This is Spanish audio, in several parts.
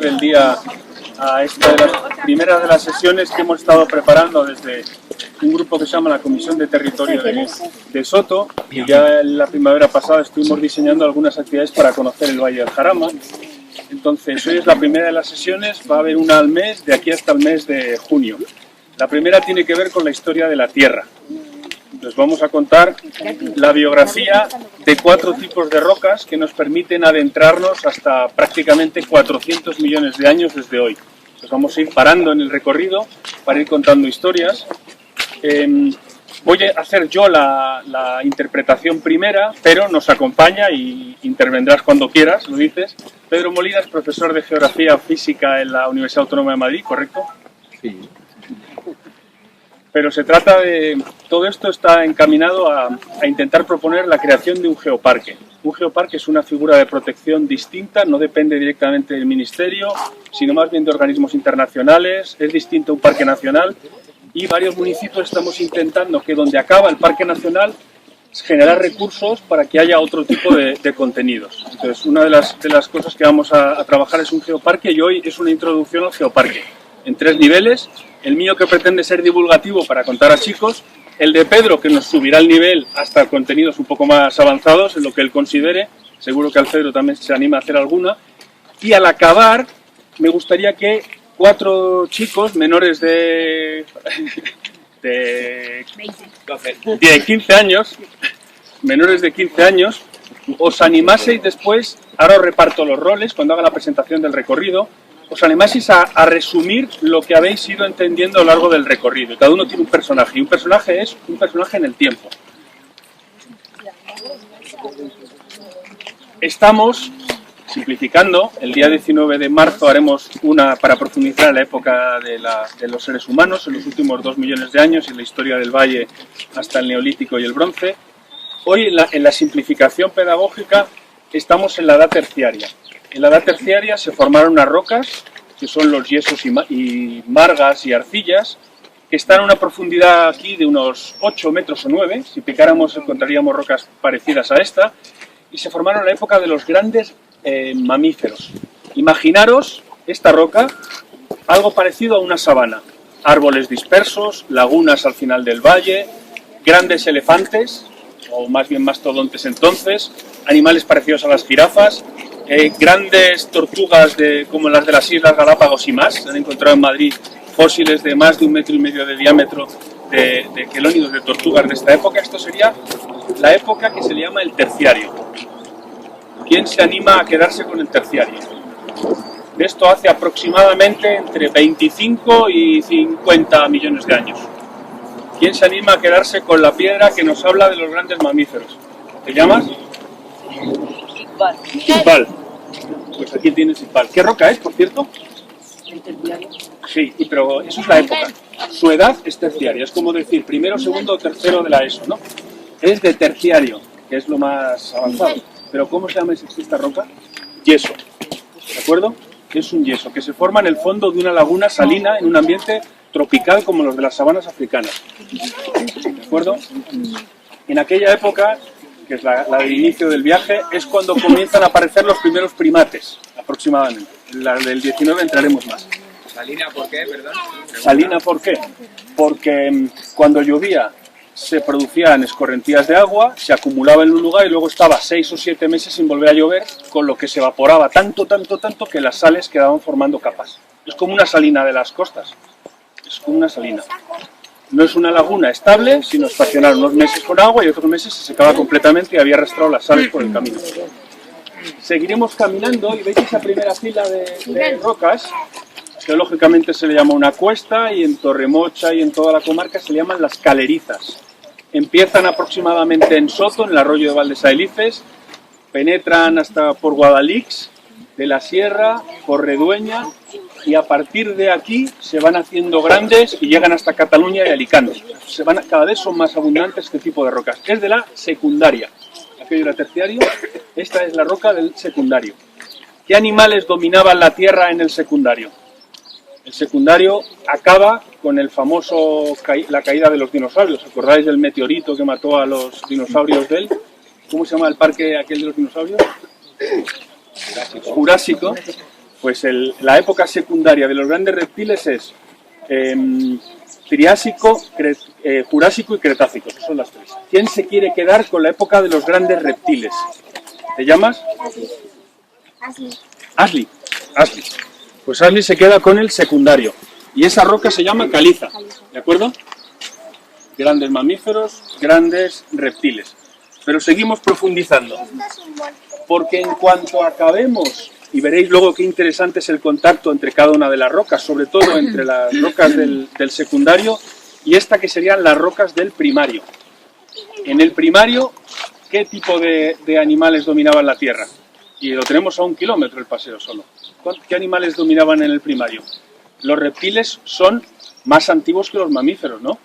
del día a esta de las primeras de las sesiones que hemos estado preparando desde un grupo que se llama la Comisión de Territorio de Soto. Y ya en la primavera pasada estuvimos diseñando algunas actividades para conocer el Valle del Jarama. Entonces hoy es la primera de las sesiones, va a haber una al mes, de aquí hasta el mes de junio. La primera tiene que ver con la historia de la Tierra. Les vamos a contar la biografía de 4 tipos de rocas que nos permiten adentrarnos hasta prácticamente 400 millones de años desde hoy. Nos vamos a ir parando en el recorrido para ir contando historias. Voy a hacer yo la interpretación primera, pero nos acompaña y intervendrás cuando quieras, lo dices. Pedro Molina es profesor de Geografía Física en la Universidad Autónoma de Madrid, ¿correcto? Sí. Pero se trata de... Todo esto está encaminado a intentar proponer la creación de un geoparque. Un geoparque es una figura de protección distinta, no depende directamente del Ministerio, sino más bien de organismos internacionales, es distinto a un parque nacional, y varios municipios estamos intentando que donde acaba el parque nacional generar recursos para que haya otro tipo de contenidos. Entonces, una de las cosas que vamos a trabajar es un geoparque, y hoy es una introducción al geoparque en 3 niveles. El mío, que pretende ser divulgativo para contar a chicos; el de Pedro, que nos subirá el nivel hasta contenidos un poco más avanzados en lo que él considere. Seguro que Alfredo también se anima a hacer alguna. Y al acabar, me gustaría que 4 chicos menores de 15 años, menores de 15 años, os animaseis después, ahora os reparto los roles cuando haga la presentación del recorrido, os animaseis a resumir lo que habéis ido entendiendo a lo largo del recorrido. Cada uno tiene un personaje, y un personaje es un personaje en el tiempo. Estamos simplificando. El día 19 de marzo haremos una para profundizar en la época de los seres humanos, en los últimos 2 millones de años, y en la historia del valle hasta el Neolítico y el Bronce. Hoy, en la simplificación pedagógica, estamos en la edad terciaria. En la edad terciaria se formaron unas rocas, que son los yesos y margas y arcillas, que están a una profundidad aquí de unos 8 metros o 9. Si picáramos encontraríamos rocas parecidas a esta, y se formaron en la época de los grandes mamíferos. Imaginaros esta roca, algo parecido a una sabana. Árboles dispersos, lagunas al final del valle, grandes elefantes, o más bien mastodontes entonces, animales parecidos a las jirafas, grandes tortugas como las de las Islas Galápagos y más. Se han encontrado en Madrid fósiles de más de 1,5 metros de diámetro de quelónidos de tortugas de esta época. Esto sería la época que se le llama el terciario. ¿Quién se anima a quedarse con el terciario? Esto hace aproximadamente entre 25 y 50 millones de años. ¿Quién se anima a quedarse con la piedra que nos habla de los grandes mamíferos? ¿Te llamas? Iqbal. Pues aquí tienes Iqbal. ¿Qué roca es, por cierto? El terciario. Sí, pero eso es la época. Su edad es terciaria, es como decir primero, segundo o tercero de la ESO, ¿no? Es de terciario, que es lo más avanzado. Pero ¿cómo se llama esta roca? Yeso. ¿De acuerdo? Es un yeso que se forma en el fondo de una laguna salina en un ambiente tropical como los de las sabanas africanas. ¿De acuerdo? En aquella época, que es la del inicio del viaje, es cuando comienzan a aparecer los primeros primates, aproximadamente. En la del 19 entraremos más. ¿Salina por qué, perdón? ¿Salina por qué? Porque cuando llovía se producían escorrentías de agua, se acumulaba en un lugar y luego estaba 6 o 7 meses sin volver a llover, con lo que se evaporaba tanto que las sales quedaban formando capas. Es como una salina de las costas. Es como una salina. No es una laguna estable, sino estacionar unos meses con agua y otros meses se secaba completamente y había arrastrado las sales por el camino. Seguiremos caminando y veis esa primera fila de rocas. Geológicamente se le llama una cuesta, y en Torremocha y en toda la comarca se le llaman las calerizas. Empiezan aproximadamente en Soto, en el arroyo de Valdesaelices, penetran hasta por Guadalix, de la Sierra, por Redueña, y a partir de aquí se van haciendo grandes y llegan hasta Cataluña y Alicante. Cada vez son más abundantes este tipo de rocas. Es de la secundaria. Aquello era terciario, esta es la roca del secundario. ¿Qué animales dominaban la Tierra en el secundario? El secundario acaba con el famoso la caída de los dinosaurios. ¿Acordáis del meteorito que mató a los dinosaurios de él? ¿Cómo se llama el parque aquel de los dinosaurios? Jurásico. Pues la época secundaria de los grandes reptiles es Triásico, Jurásico y Cretácico, que son las tres. ¿Quién se quiere quedar con la época de los grandes reptiles? ¿Te llamas? Ashley. Pues Ashley se queda con el secundario. Y esa roca se llama caliza, ¿de acuerdo? Grandes mamíferos, grandes reptiles. Pero seguimos profundizando. Porque en cuanto acabemos, y veréis luego qué interesante es el contacto entre cada una de las rocas, sobre todo entre las rocas del secundario y esta que serían las rocas del primario. En el primario, ¿qué tipo de animales dominaban la Tierra? Y lo tenemos a 1 kilómetro el paseo solo. ¿Qué animales dominaban en el primario? Los reptiles son más antiguos que los mamíferos, ¿no?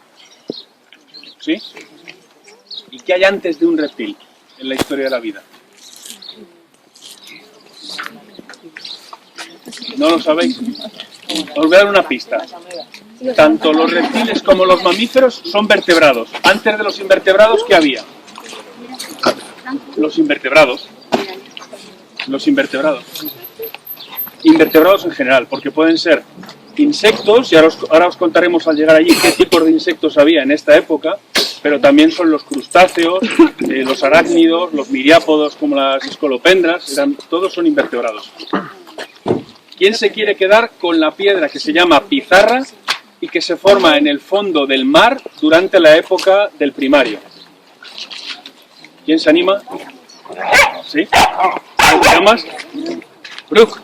¿Sí? ¿Y qué hay antes de un reptil en la historia de la vida? ¿No lo sabéis? Os voy a dar una pista. Tanto los reptiles como los mamíferos son vertebrados. Antes de los invertebrados, ¿qué había? Los invertebrados. Los invertebrados. Invertebrados en general, porque pueden ser insectos, y ahora os contaremos al llegar allí qué tipos de insectos había en esta época, pero también son los crustáceos, los arácnidos, los miriápodos como las escolopendras, todos son invertebrados. ¿Quién se quiere quedar con la piedra que se llama pizarra y que se forma en el fondo del mar durante la época del primario? ¿Quién se anima? ¿Sí? ¿Cómo te llamas? Brooke.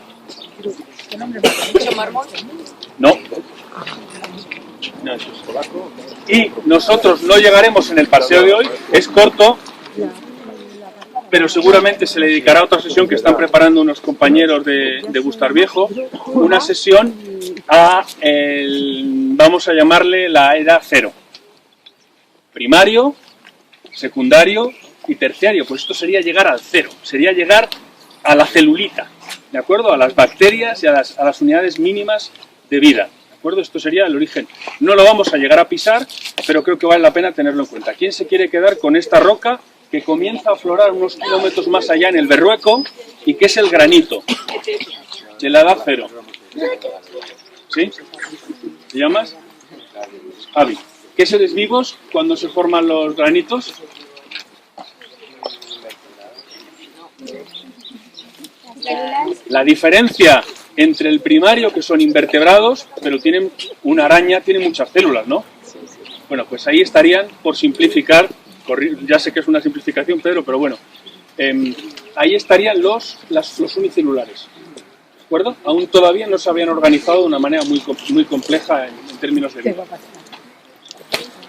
No. Y nosotros no llegaremos en el paseo de hoy, es corto, pero seguramente se le dedicará otra sesión que están preparando unos compañeros de Bustar Viejo, una sesión a, vamos a llamarle la era cero. Primario, secundario y terciario, pues esto sería llegar al cero, sería llegar a la celulita, ¿de acuerdo? A las bacterias y a las unidades mínimas de vida. ¿De acuerdo? Esto sería el origen. No lo vamos a llegar a pisar, pero creo que vale la pena tenerlo en cuenta. ¿Quién se quiere quedar con esta roca que comienza a aflorar unos kilómetros más allá en el Berrueco y que es el granito de la edad cero? ¿Sí? ¿Te llamas? Avi. ¿Qué seres vivos cuando se forman los granitos? La diferencia entre el primario, que son invertebrados, pero tienen una araña, tiene muchas células, ¿no? Bueno, pues ahí estarían, por simplificar, ya sé que es una simplificación, Pedro, pero bueno, ahí estarían los unicelulares, ¿de acuerdo? Aún todavía no se habían organizado de una manera muy compleja en términos de vida.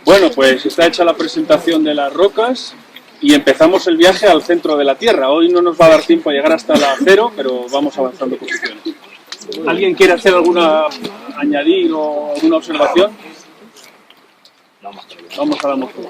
Bueno, pues está hecha la presentación de las rocas y empezamos el viaje al centro de la Tierra. Hoy no nos va a dar tiempo a llegar hasta la cero, pero vamos avanzando posiciones. ¿Alguien quiere hacer añadir o alguna observación? Vamos a la moto.